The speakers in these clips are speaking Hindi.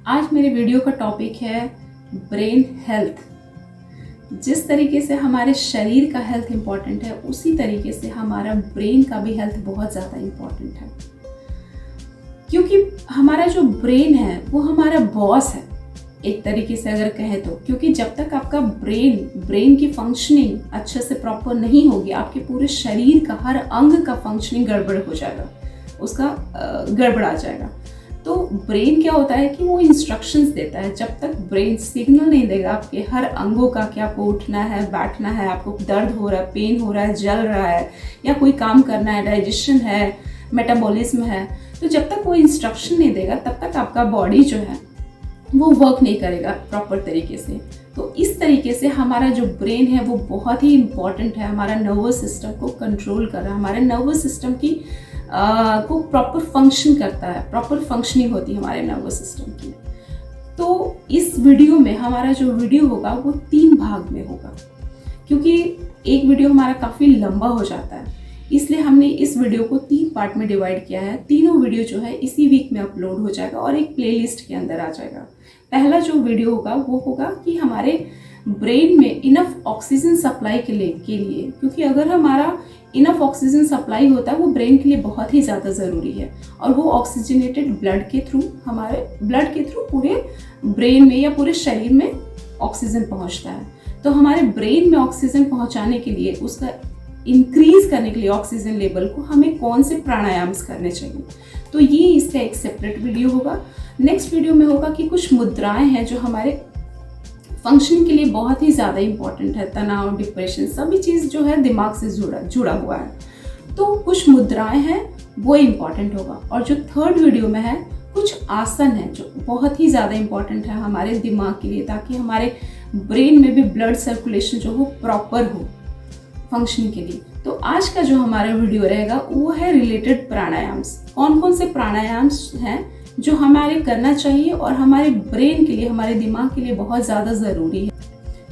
आज मेरे वीडियो का टॉपिक है ब्रेन हेल्थ। जिस तरीके से हमारे शरीर का हेल्थ इम्पॉर्टेंट है, उसी तरीके से हमारा ब्रेन का भी हेल्थ बहुत ज़्यादा इम्पॉर्टेंट है। क्योंकि हमारा जो ब्रेन है वो हमारा बॉस है, एक तरीके से अगर कहें तो। क्योंकि जब तक आपका ब्रेन की फंक्शनिंग अच्छे से प्रॉपर नहीं होगी, आपके पूरे शरीर का हर अंग का फंक्शनिंग गड़बड़ हो जाएगा, उसका गड़बड़ा जाएगा। तो ब्रेन क्या होता है कि वो इंस्ट्रक्शंस देता है। जब तक ब्रेन सिग्नल नहीं देगा आपके हर अंगों का कि आपको उठना है, बैठना है, आपको दर्द हो रहा है, पेन हो रहा है, जल रहा है, या कोई काम करना है, डाइजेशन है, मेटाबॉलिज्म है, तो जब तक वो इंस्ट्रक्शन नहीं देगा तब तक आपका बॉडी जो है वो वर्क नहीं करेगा प्रॉपर तरीके से। तो इस तरीके से हमारा जो ब्रेन है वो बहुत ही इम्पॉर्टेंट है। हमारा नर्वस सिस्टम को कंट्रोल कर रहा है, हमारे नर्वस सिस्टम की को प्रॉपर फंक्शन करता है, प्रॉपर फंक्शनिंग होती है हमारे नर्वस सिस्टम की। तो इस वीडियो में हमारा जो वीडियो होगा वो 3 भाग में होगा, क्योंकि एक वीडियो हमारा काफ़ी लंबा हो जाता है, इसलिए हमने इस वीडियो को 3 पार्ट में डिवाइड किया है। तीनों वीडियो जो है इसी वीक में अपलोड हो जाएगा और एक प्लेलिस्ट के अंदर आ जाएगा। पहला जो वीडियो होगा वो होगा कि हमारे ब्रेन में इनफ ऑक्सीजन सप्लाई के लिए क्योंकि अगर हमारा इनफ ऑक्सीजन सप्लाई होता है वो ब्रेन के लिए बहुत ही ज़्यादा ज़रूरी है, और वो ऑक्सीजनेटेड ब्लड के थ्रू, हमारे ब्लड के थ्रू पूरे ब्रेन में या पूरे शरीर में ऑक्सीजन पहुंचता है। तो हमारे ब्रेन में ऑक्सीजन पहुंचाने के लिए, उसका इंक्रीज करने के लिए ऑक्सीजन लेवल को, हमें कौन से प्राणायाम करने चाहिए, तो ये इसका एक सेपरेट वीडियो होगा। नेक्स्ट वीडियो में होगा कि कुछ मुद्राएं हैं जो हमारे फंक्शनिंग के लिए बहुत ही ज़्यादा इंपॉर्टेंट है। तनाव, डिप्रेशन, सभी चीज़ जो है दिमाग से जुड़ा हुआ है, तो कुछ मुद्राएं हैं वो इम्पॉर्टेंट होगा। और जो थर्ड वीडियो में है, कुछ आसन है जो बहुत ही ज़्यादा इम्पॉर्टेंट है हमारे दिमाग के लिए, ताकि हमारे ब्रेन में भी ब्लड सर्कुलेशन जो हो प्रॉपर हो फंक्शनिंग के लिए। तो आज का जो हमारा वीडियो रहेगा वो है रिलेटेड प्राणायाम्स। कौन कौन से प्राणायाम्स हैं जो हमारे करना चाहिए और हमारे ब्रेन के लिए, हमारे दिमाग के लिए बहुत ज़्यादा ज़रूरी है।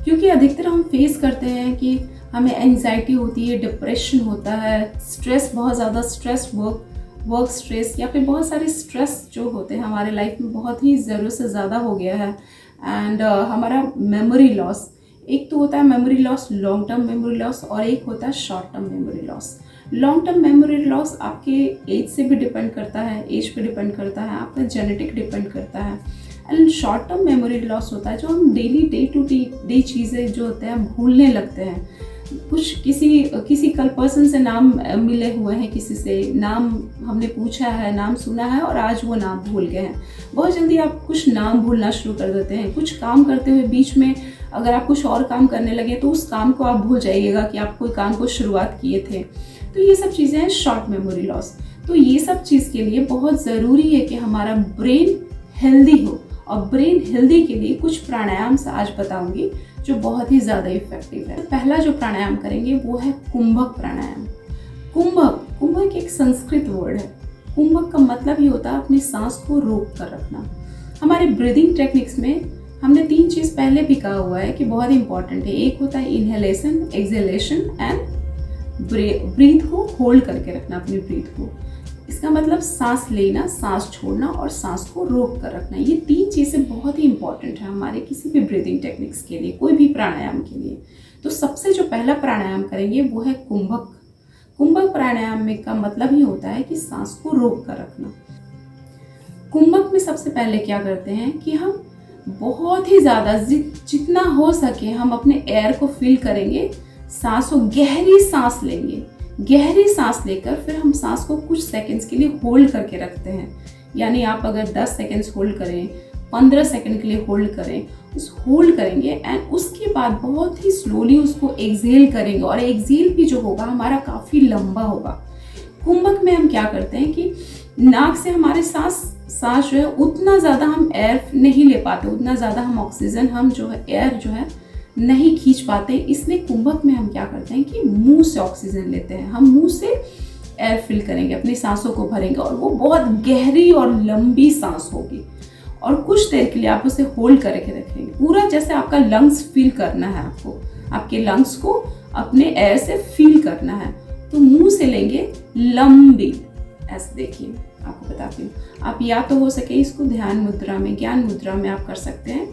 क्योंकि अधिकतर हम फेस करते हैं कि हमें एंजाइटी होती है, डिप्रेशन होता है, स्ट्रेस, बहुत ज़्यादा स्ट्रेस, वर्क स्ट्रेस, या फिर बहुत सारे स्ट्रेस जो होते हैं हमारे लाइफ में बहुत ही ज़रूरत से ज़्यादा हो गया है। एंड हमारा मेमोरी लॉस, एक तो होता है memory loss, long term memory loss, और एक होता है short term memory loss. Long term memory loss आपके एज से भी डिपेंड करता है, एज पे डिपेंड करता है, आपका जेनेटिक डिपेंड करता है। And short term memory loss होता है जो हम डे टू डे चीज़ें जो होते हैं भूलने लगते हैं। कुछ किसी कल पर्सन से नाम मिले हुए हैं, किसी से नाम हमने पूछा है, नाम सुना है, और आज वो नाम भूल गए हैं। बहुत जल्दी आप कुछ नाम भूलना शुरू कर देते हैं। कुछ काम करते हुए बीच में अगर आप कुछ और काम करने लगे तो उस काम को आप भूल जाइएगा कि आप कोई काम को शुरुआत किए थे। तो ये सब चीज़ें हैं शॉर्ट मेमोरी लॉस। तो ये सब चीज़ के लिए बहुत ज़रूरी है कि हमारा ब्रेन हेल्दी हो, और ब्रेन हेल्दी के लिए कुछ प्राणायाम आज बताऊंगी जो बहुत ही ज़्यादा इफेक्टिव है। पहला जो प्राणायाम करेंगे वो है कुंभक प्राणायाम। कुंभक एक संस्कृत वर्ड है। कुंभक का मतलब ही होता है अपनी सांस को रोक कर रखना। हमारे ब्रीदिंग टेक्निक्स में हमने 3 चीज़ पहले भी कहा हुआ है कि बहुत इंपॉर्टेंट है। एक होता है इनहेलेशन, एक्सहेलेशन एंड ब्रीथ को होल्ड करके रखना, अपनी ब्रीथ को। इसका मतलब सांस लेना, सांस छोड़ना और सांस को रोक कर रखना। ये 3 चीज़ें बहुत ही इंपॉर्टेंट है हमारे किसी भी ब्रीदिंग टेक्निक्स के लिए, कोई भी प्राणायाम के लिए। तो सबसे जो पहला प्राणायाम करेंगे वो है कुंभक। कुंभक प्राणायाम में का मतलब ही होता है कि सांस को रोक कर रखना। कुंभक में सबसे पहले क्या करते हैं कि हम बहुत ही ज़्यादा जितना हो सके हम अपने एयर को फील करेंगे, सांसों, गहरी सांस लेंगे। गहरी सांस लेकर फिर हम सांस को कुछ सेकंड्स के लिए होल्ड करके रखते हैं। यानी आप अगर 10 सेकंड्स होल्ड करें, 15 सेकंड के लिए होल्ड करें, उस होल्ड करेंगे, एंड उसके बाद बहुत ही स्लोली उसको एक्सहेल करेंगे, और एक्सहेल भी जो होगा हमारा काफ़ी लंबा होगा। कुंभक में हम क्या करते हैं कि नाक से हमारे सांस जो है उतना ज़्यादा हम एयर नहीं ले पाते, उतना ज़्यादा हम ऑक्सीजन, हम जो है एयर जो है नहीं खींच पाते। इसलिए कुंभक में हम क्या करते हैं कि मुंह से ऑक्सीजन लेते हैं। हम मुंह से एयर फिल करेंगे, अपनी सांसों को भरेंगे, और वो बहुत गहरी और लंबी सांस होगी, और कुछ देर के लिए आप उसे होल्ड करके रखेंगे। पूरा जैसे आपका लंग्स फील करना है, आपको आपके लंग्स को अपने एयर से फील करना है। तो मुंह से लेंगे लंबी, ऐसे देखिए, आपको बताती हूँ। आप या तो हो सके इसको ध्यान मुद्रा में, ज्ञान मुद्रा में आप कर सकते हैं,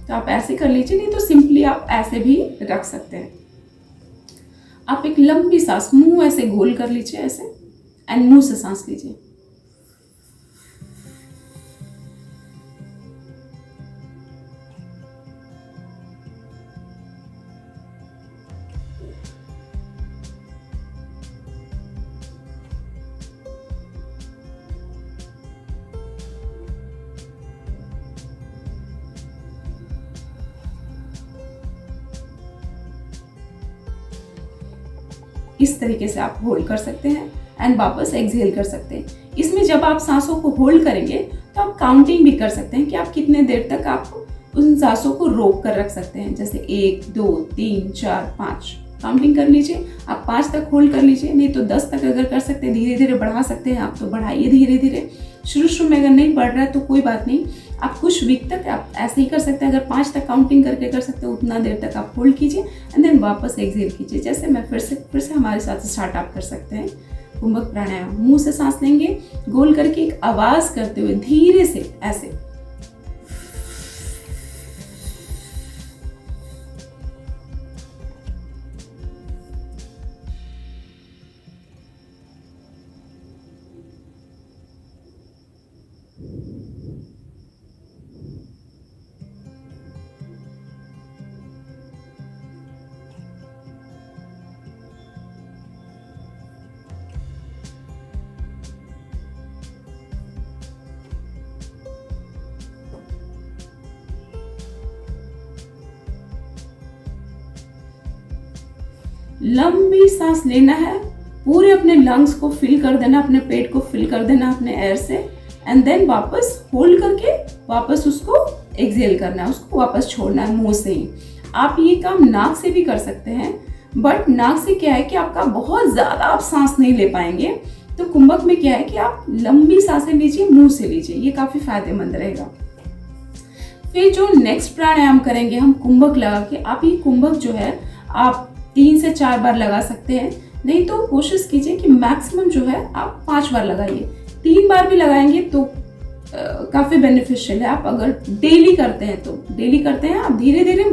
तो आप ऐसे कर लीजिए, नहीं तो सिंपली आप ऐसे भी रख सकते हैं। आप एक लंबी सांस मुंह ऐसे गोल कर लीजिए ऐसे, एंड मुंह से सांस लीजिए। इस तरीके से आप होल्ड कर सकते हैं एंड वापस एक्सहेल कर सकते हैं। इसमें जब आप सांसों को होल्ड करेंगे तो आप काउंटिंग भी कर सकते हैं कि आप कितने देर तक आप उन सांसों को रोक कर रख सकते हैं। जैसे 1 2 3 4 5 काउंटिंग कर लीजिए। आप 5 तक होल्ड कर लीजिए, नहीं तो 10 तक अगर कर सकते हैं, धीरे धीरे बढ़ा सकते हैं आप तो बढ़ाइए धीरे धीरे। शुरू में अगर नहीं बढ़ रहा है तो कोई बात नहीं, आप कुछ वीक तक आप ऐसे ही कर सकते हैं। अगर 5 तक काउंटिंग करके कर सकते हैं उतना देर तक आप होल्ड कीजिए एंड देन वापस एक्सहेल कीजिए। जैसे मैं फिर से हमारे साथ स्टार्ट आप कर सकते हैं। कुंभक प्राणायाम, मुंह से सांस लेंगे गोल करके एक आवाज करते हुए धीरे से ऐसे। लंबी सांस लेना है, पूरे अपने लंग्स को फिल कर देना, अपने पेट को फिल कर देना अपने एयर से, एंड देन वापस होल्ड करके वापस उसको एक्सहेल करना है, उसको वापस छोड़ना है मुंह से ही। आप ये काम नाक से भी कर सकते हैं, बट नाक से क्या है कि आपका बहुत ज्यादा आप सांस नहीं ले पाएंगे। तो कुंभक में क्या है कि आप लंबी सांसें लीजिए, मुंह से लीजिए, ये काफी फायदेमंद रहेगा। फिर जो नेक्स्ट प्राणायाम करेंगे हम कुंभक लगा के, आप ये कुंभक जो है आप 3 से 4 बार लगा सकते हैं, नहीं तो कोशिश कीजिए कि मैक्सिमम जो है आप 5 बार लगाइए। 3 बार भी लगाएंगे तो काफी बेनिफिशियल है। आप अगर डेली करते हैं तो डेली करते हैं, आप धीरे धीरे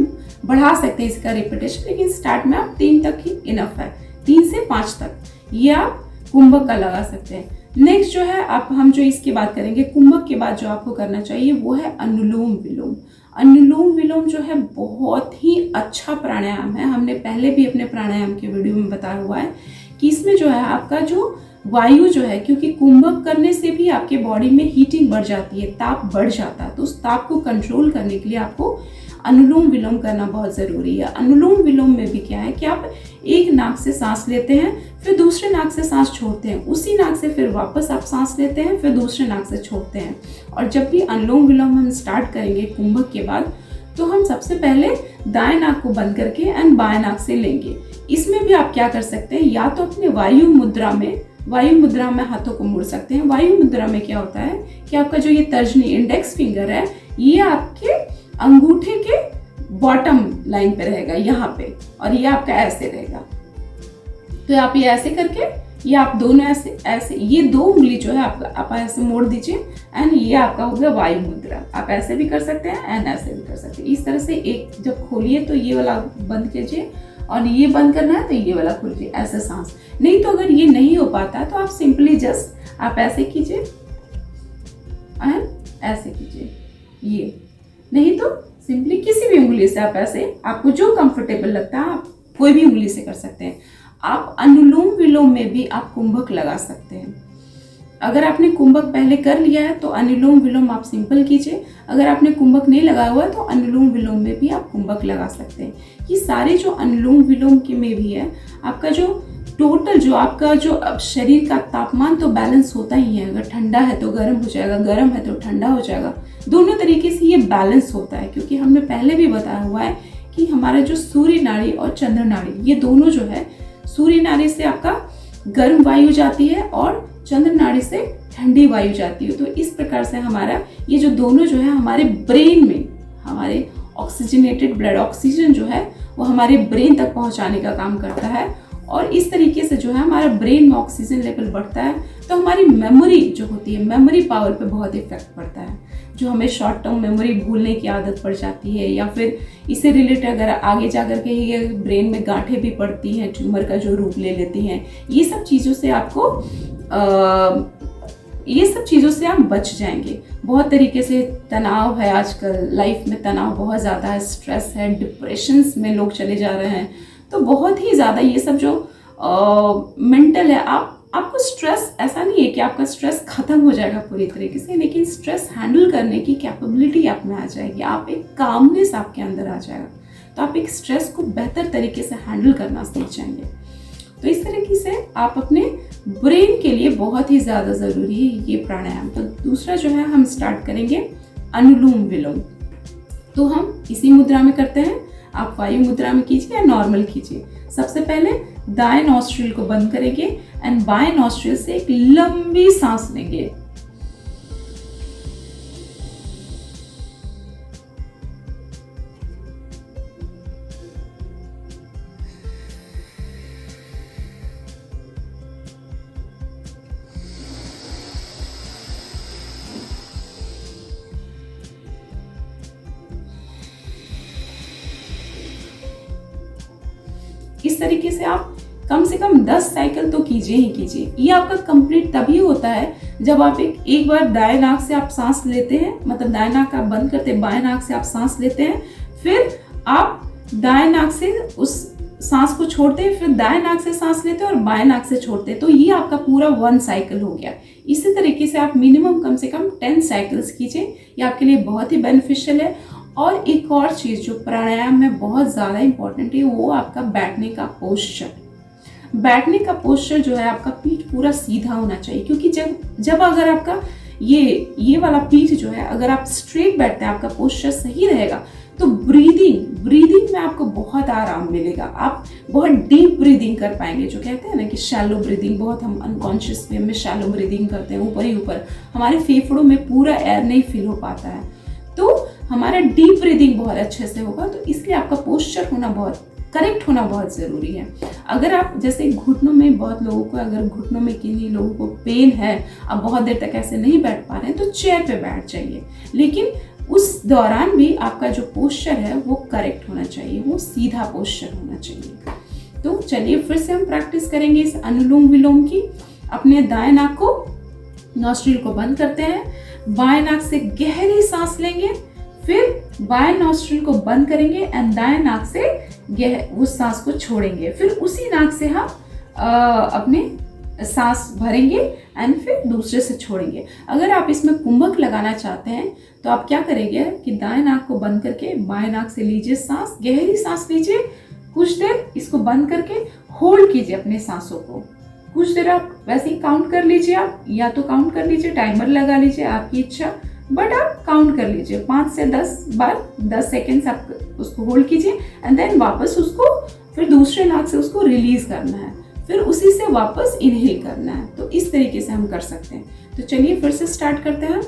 बढ़ा सकते हैं इसका रिपीटेशन, लेकिन स्टार्ट में आप 3 तक ही इनफ है, 3 से 5 तक ये आप कुंभक का लगा सकते हैं। नेक्स्ट जो है आप हम जो इसकी बात करेंगे कुंभक के बाद जो आपको करना चाहिए वो है अनुलोम विलोम। अनुलोम विलोम जो है बहुत ही अच्छा प्राणायाम है। हमने पहले भी अपने प्राणायाम के वीडियो में बताया हुआ है कि इसमें जो है आपका जो वायु जो है, क्योंकि कुंभक करने से भी आपके बॉडी में हीटिंग बढ़ जाती है, ताप बढ़ जाता है, तो उस ताप को कंट्रोल करने के लिए आपको अनुलोम विलोम करना बहुत ज़रूरी है। अनुलोम विलोम में भी क्या है कि आप एक नाक से सांस लेते हैं, फिर दूसरे नाक से सांस छोड़ते हैं, उसी नाक से फिर वापस आप सांस लेते हैं, फिर दूसरे नाक से छोड़ते हैं। और जब भी अनुलोम विलोम हम स्टार्ट करेंगे कुंभक के बाद, तो हम सबसे पहले दाएं नाक को बंद करके एंड बाएं नाक से लेंगे। इसमें भी आप क्या कर सकते हैं, या तो अपने वायु मुद्रा में हाथों को मोड़ सकते हैं। वायु मुद्रा में क्या होता है कि आपका जो ये तर्जनी इंडेक्स फिंगर है, ये आपके अंगूठे के बॉटम लाइन पे रहेगा यहाँ पे, और ये आपका ऐसे रहेगा। तो आप ये ऐसे करके, ये आप दोनों ऐसे ये 2 उंगली जो है आप ऐसे मोड़ दीजिए एंड ये आपका हो गया वायु मुद्रा। आप ऐसे भी कर सकते हैं एंड ऐसे भी कर सकते हैं। इस तरह से एक जब खोलिए तो ये वाला बंद कीजिए, और ये बंद करना है तो ये वाला खोलिए, ऐसे सांस। नहीं तो अगर ये नहीं हो पाता तो आप सिंपली जस्ट आप ऐसे कीजिए एंड ऐसे कीजिए, ये नहीं तो सिंपली किसी भी उंगली से आप ऐसे, आपको जो कंफर्टेबल लगता है आप कोई भी उंगली से कर सकते हैं। आप अनुलोम विलोम में भी आप कुंभक लगा सकते हैं। अगर आपने कुंभक पहले कर लिया है तो अनुलोम विलोम आप सिंपल कीजिए। अगर आपने कुंभक नहीं लगाया हुआ है तो अनुलोम विलोम में भी आप कुंभक लगा सकते हैं। ये सारे जो अनुलोम विलोम के में भी है, आपका जो टोटल जो आपका जो शरीर का तापमान तो बैलेंस होता ही है। अगर ठंडा है तो गर्म हो जाएगा, गर्म है तो ठंडा हो जाएगा, दोनों तरीके से ये बैलेंस होता है। क्योंकि हमने पहले भी बताया हुआ है कि हमारा जो सूर्य नाड़ी और चंद्र नाड़ी, ये दोनों जो है, सूर्य नाड़ी से आपका गर्म वायु जाती है और चंद्र नाड़ी से ठंडी वायु जाती है। तो इस प्रकार से हमारा ये जो दोनों जो है हमारे ब्रेन में, हमारे ऑक्सीजनेटेड ब्लड, ऑक्सीजन जो है वो हमारे ब्रेन तक पहुंचाने का काम करता है। और इस तरीके से जो है हमारा ब्रेन में ऑक्सीजन लेवल बढ़ता है, तो हमारी मेमोरी जो होती है, मेमोरी पावर पे बहुत इफेक्ट पड़ता है। जो हमें शॉर्ट टर्म मेमोरी भूलने की आदत पड़ जाती है, या फिर इससे रिलेटेड अगर आगे जाकर के ये ब्रेन में गांठें भी पड़ती हैं, ट्यूमर का जो रूप ले लेती हैं, ये सब चीज़ों से आप बच जाएंगे। बहुत तरीके से तनाव है, आजकल लाइफ में तनाव बहुत ज़्यादा है, स्ट्रेस है, डिप्रेशंस में लोग चले जा रहे हैं। तो बहुत ही ज़्यादा ये सब जो मेंटल है, आपको स्ट्रेस, ऐसा नहीं है कि आपका स्ट्रेस खत्म हो जाएगा पूरी तरीके से, लेकिन स्ट्रेस हैंडल करने की कैपेबिलिटी आप में आ जाएगी, आप एक कामनेस आपके अंदर आ जाएगा, तो आप एक स्ट्रेस को बेहतर तरीके से हैंडल करना सीख जाएंगे। तो इस तरीके से आप अपने ब्रेन के लिए बहुत ही ज़्यादा ज़रूरी है ये प्राणायाम। तो दूसरा जो है हम स्टार्ट करेंगे अनुलोम विलोम। तो हम इसी मुद्रा में करते हैं, आप वायु मुद्रा में कीजिए या नॉर्मल कीजिए। सबसे पहले दाएं नॉस्ट्रिल को बंद करेंगे एंड बाएं नॉस्ट्रिल से एक लंबी सांस लेंगे। इस तरीके से आप कम से कम 10 साइकिल तो कीजिए ही कीजिए। ये आपका कंप्लीट तभी होता है जब आप एक बार दाएं नाक से आप सांस लेते हैं, मतलब दाएं नाक आप बंद करते हैं, बाएं नाक से आप सांस लेते हैं, फिर आप दाएं नाक से उस सांस को छोड़ते हैं, फिर दाएं नाक से सांस लेते हैं और बाएं नाक से छोड़ते हैं। तो ये आपका पूरा 1 साइकिल हो गया। इसी तरीके से आप मिनिमम कम से कम 10 साइकिल्स कीजिए, ये आपके लिए बहुत ही बेनिफिशियल है। और एक और चीज़ जो प्राणायाम में बहुत ज़्यादा इंपॉर्टेंट है, वो आपका बैठने का पोस्चर। बैठने का पोस्चर जो है, आपका पीठ पूरा सीधा होना चाहिए, क्योंकि जब अगर आपका ये वाला पीठ जो है, अगर आप स्ट्रेट बैठते हैं, आपका पोस्चर सही रहेगा, तो ब्रीदिंग में आपको बहुत आराम मिलेगा। आप बहुत डीप ब्रीदिंग कर पाएंगे। जो कहते हैं ना कि शैलो ब्रीदिंग, बहुत हम अनकॉन्शियस वे में शैलो ब्रीदिंग करते हैं, ऊपर ही ऊपर, हमारे फेफड़ों में पूरा एयर नहीं फील हो पाता है। तो हमारा डीप ब्रीदिंग बहुत अच्छे से होगा। तो इसलिए आपका पोस्चर करेक्ट होना बहुत ज़रूरी है। अगर आप जैसे घुटनों में, बहुत लोगों को अगर घुटनों में किन्हीं लोगों को पेन है, आप बहुत देर तक ऐसे नहीं बैठ पा रहे हैं, तो चेयर पे बैठ जाइए, लेकिन उस दौरान भी आपका जो पोस्चर है वो करेक्ट होना चाहिए, वो सीधा पोस्चर होना चाहिए। तो चलिए फिर से हम प्रैक्टिस करेंगे इस अनुलोम विलोम की। अपने दाएं नाक को, नॉस्ट्रिल को बंद करते हैं, बाएं नाक से गहरी सांस लेंगे, फिर बाएं नॉस्ट्रिल को बंद करेंगे एंड दाएं नाक से उस सांस को छोड़ेंगे। फिर उसी नाक से हम अपने सांस भरेंगे एंड फिर दूसरे से छोड़ेंगे। अगर आप इसमें कुंभक लगाना चाहते हैं तो आप क्या करेंगे कि दाएं नाक को बंद करके बाएं नाक से लीजिए सांस, गहरी सांस लीजिए, कुछ देर इसको बंद करके होल्ड कीजिए अपने सांसों को। कुछ देर आप वैसे ही काउंट कर लीजिए, आप या तो काउंट कर लीजिए, टाइमर लगा लीजिए, आपकी इच्छा, बट आप काउंट कर लीजिए 5 से 10 बार, 10 सेकेंड्स आप उसको होल्ड कीजिए एंड देन वापस उसको फिर दूसरे नाक से उसको रिलीज करना है, फिर उसी से वापस इनहेल करना है। तो इस तरीके से हम कर सकते हैं। तो चलिए फिर से स्टार्ट करते हैं।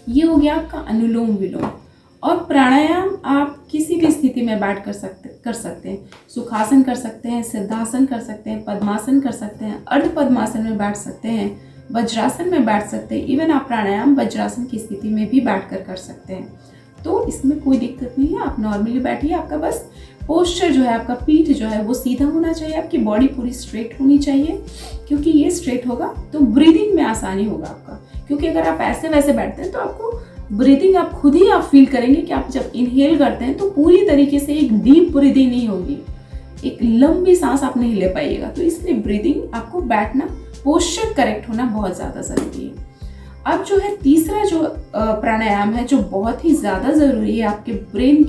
ये हो गया आपका अनुलोम विलोम। और प्राणायाम आप किसी भी स्थिति में बैठ कर सकते हैं। सुखासन कर सकते हैं, सिद्धासन कर सकते हैं, पद्मासन कर सकते हैं, अर्ध पद्मासन में बैठ सकते हैं, वज्रासन में बैठ सकते हैं। इवन आप प्राणायाम वज्रासन की स्थिति में भी बैठ कर सकते हैं। तो इसमें कोई दिक्कत नहीं है, आप नॉर्मली बैठिए। आपका बस पोस्चर जो है, आपका पीठ जो है वो सीधा होना चाहिए, आपकी बॉडी पूरी स्ट्रेट होनी चाहिए, क्योंकि ये स्ट्रेट होगा तो ब्रीदिंग में आसानी होगा आपका। क्योंकि अगर आप ऐसे वैसे बैठते हैं तो आपको ब्रीदिंग आप फील करेंगे कि आप जब इनहेल करते हैं तो पूरी तरीके से एक डीप ब्रीदिंग नहीं होगी, एक लंबी सांस आप नहीं ले पाइएगा। तो इसलिए ब्रीदिंग आपको बैठना, पोस्चर करेक्ट होना बहुत ज़्यादा ज़रूरी है। अब जो है तीसरा जो प्राणायाम है जो बहुत ही ज़्यादा ज़रूरी है आपके ब्रेन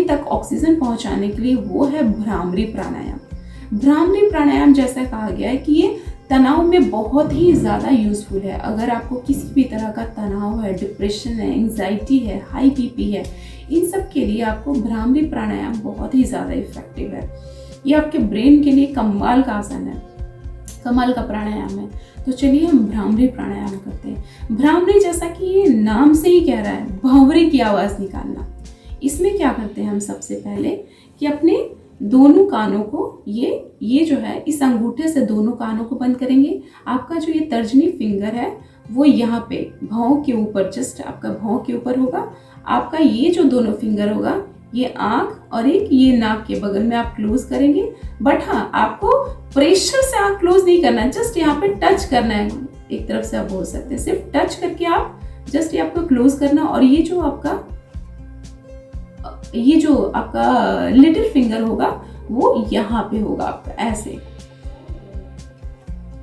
तक ऑक्सीजन पहुंचाने के लिए, वो है भ्रामरी प्राणायाम। भ्रामरी प्राणायाम जैसा कहा गया है कि ये तनाव में बहुत ही ज़्यादा यूज़फुल है। अगर आपको किसी भी तरह का तनाव है, डिप्रेशन है, एंग्जाइटी है, हाई बीपी है, इन सब के लिए आपको भ्रामरी प्राणायाम बहुत ही ज़्यादा इफेक्टिव है। ये आपके ब्रेन के लिए कमाल का आसन है, कमाल का प्राणायाम है। तो चलिए हम भ्रामरी प्राणायाम करते हैं। भ्रामरी जैसा कि ये नाम से ही कह रहा है, भंवरे की आवाज़ निकालना। इसमें क्या करते हैं हम सबसे पहले कि अपने दोनों कानों को ये जो है इस अंगूठे से दोनों कानों को बंद करेंगे। आपका जो ये तर्जनी फिंगर है वो यहाँ पे भौं के ऊपर, जस्ट आपका भौं के ऊपर होगा। आपका ये जो दोनों फिंगर होगा ये आँख और एक ये नाक के बगल में आप क्लोज करेंगे। बट हाँ, आपको प्रेशर से आँख क्लोज नहीं करना है, जस्ट यहाँ पे टच करना है। एक तरफ से आप बोल सकते हैं, सिर्फ टच करके आप जस्ट ये आपको क्लोज करना। और ये जो आपका लिटिल फिंगर होगा वो यहाँ पे होगा आपका, ऐसे।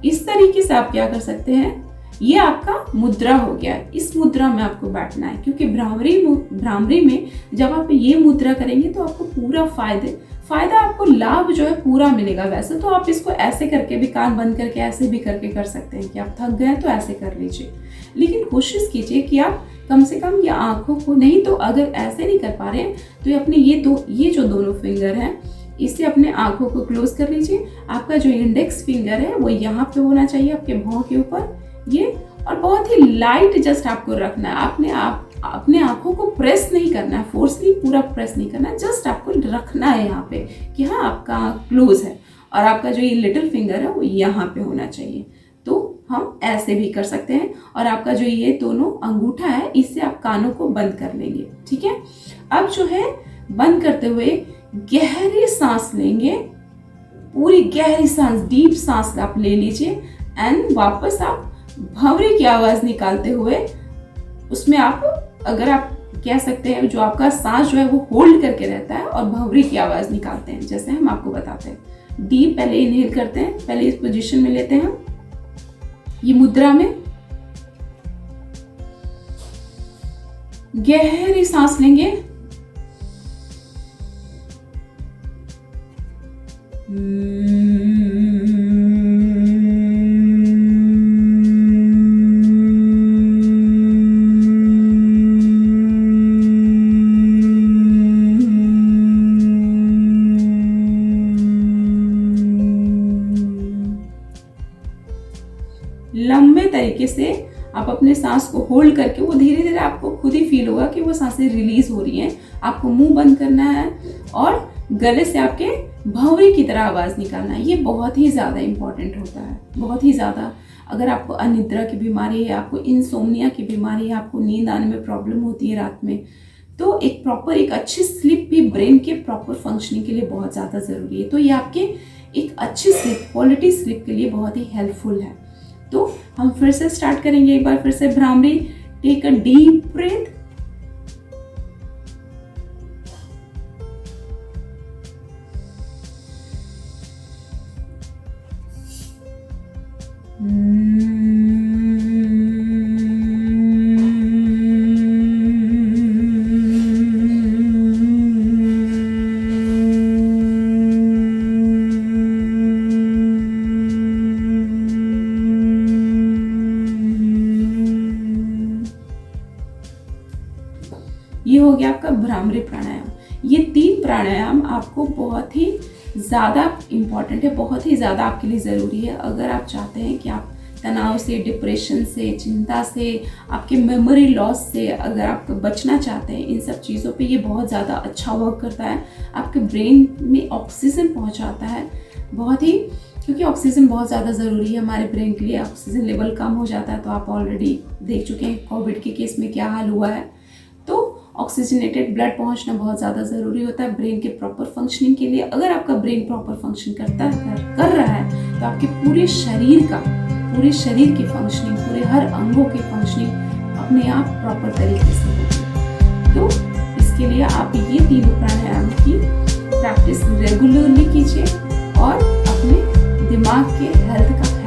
इस तरीके से आप क्या कर सकते हैं, ये आपका मुद्रा हो गया। इस मुद्रा में आपको बैठना है, क्योंकि भ्रामरी में जब आप ये मुद्रा करेंगे तो आपको पूरा फायदा आपको लाभ जो है पूरा मिलेगा। वैसे तो आप इसको ऐसे करके भी, कान बंद करके ऐसे भी करके कर सकते हैं कि आप थक गए तो ऐसे कर लीजिए, लेकिन कोशिश कीजिए कि आप कम से कम ये आंखों को, नहीं तो अगर ऐसे नहीं कर पा रहे हैं तो ये अपने ये जो दोनों फिंगर हैं इससे अपने आंखों को क्लोज कर लीजिए। आपका जो इंडेक्स फिंगर है वो यहाँ पे होना चाहिए आपके भौं के ऊपर, ये। और बहुत ही लाइट जस्ट आपको रखना है, अपने आंखों को प्रेस नहीं करना है, फोर्सली पूरा प्रेस नहीं करना है, जस्ट आपको रखना है यहाँ पे कि हाँ आपका आंख क्लोज है। और आपका जो ये लिटिल फिंगर है वो यहाँ पे होना चाहिए। तो हम ऐसे भी कर सकते हैं। और आपका जो ये दोनों अंगूठा है इससे आप कानों को बंद कर लेंगे, ठीक है। अब जो है बंद करते हुए गहरी सांस लेंगे, पूरी गहरी सांस, डीप सांस आप ले लीजिए। एंड वापस आप भंवरे की आवाज निकालते हुए उसमें आप, अगर आप कह सकते हैं, जो आपका सांस जो है वो होल्ड करके रहता है और भंवरे की आवाज निकालते हैं, जैसे हम आपको बताते हैं। डीप पहले इनहेल करते हैं, पहले इस पोजीशन में लेते हैं ये मुद्रा में, गहरी सांस लेंगे। लंबे तरीके से आप अपने सांस को होल्ड करके, वो धीरे धीरे आपको खुद ही फील होगा कि वो सांसें रिलीज हो रही हैं। आपको मुंह बंद करना है और गले से आपके भंवरे की तरह आवाज निकालना है। ये बहुत ही ज़्यादा इंपॉर्टेंट होता है, बहुत ही ज़्यादा। अगर आपको अनिद्रा की बीमारी है, आपको इंसोम्निया की बीमारी है, आपको नींद आने में प्रॉब्लम होती है रात में, तो एक अच्छी स्लीप भी ब्रेन के प्रॉपर फंक्शनिंग के लिए बहुत ज़्यादा ज़रूरी है। तो ये आपके एक अच्छी स्लीप, क्वालिटी स्लीप के लिए बहुत ही हेल्पफुल है। तो हम फिर से स्टार्ट करेंगे, एक बार फिर से Bhramari. Take a deep breath, ये हो गया आपका भ्रामरी प्राणायाम। ये 3 प्राणायाम आपको बहुत ही ज़्यादा इम्पॉर्टेंट है, बहुत ही ज़्यादा आपके लिए ज़रूरी है। अगर आप चाहते हैं कि आप तनाव से, डिप्रेशन से, चिंता से, आपके मेमोरी लॉस से अगर आप बचना चाहते हैं, इन सब चीज़ों पे ये बहुत ज़्यादा अच्छा वर्क करता है। आपके ब्रेन में ऑक्सीजन पहुंचाता है बहुत ही, क्योंकि ऑक्सीजन बहुत ज़्यादा ज़रूरी है हमारे ब्रेन के लिए। ऑक्सीजन लेवल कम हो जाता है तो आप ऑलरेडी देख चुके हैं कोविड के केस में क्या हाल हुआ है। तो ऑक्सीजनेटेड ब्लड पहुंचना बहुत ज़्यादा ज़रूरी होता है ब्रेन के प्रॉपर फंक्शनिंग के लिए। अगर आपका ब्रेन प्रॉपर फंक्शन कर रहा है तो आपके पूरे शरीर की फंक्शनिंग, पूरे हर अंगों की फंक्शनिंग अपने आप प्रॉपर तरीके से होगी। तो इसके लिए आप ये तीनों प्राणायाम की प्रैक्टिस रेगुलरली कीजिए और अपने दिमाग के हेल्थ का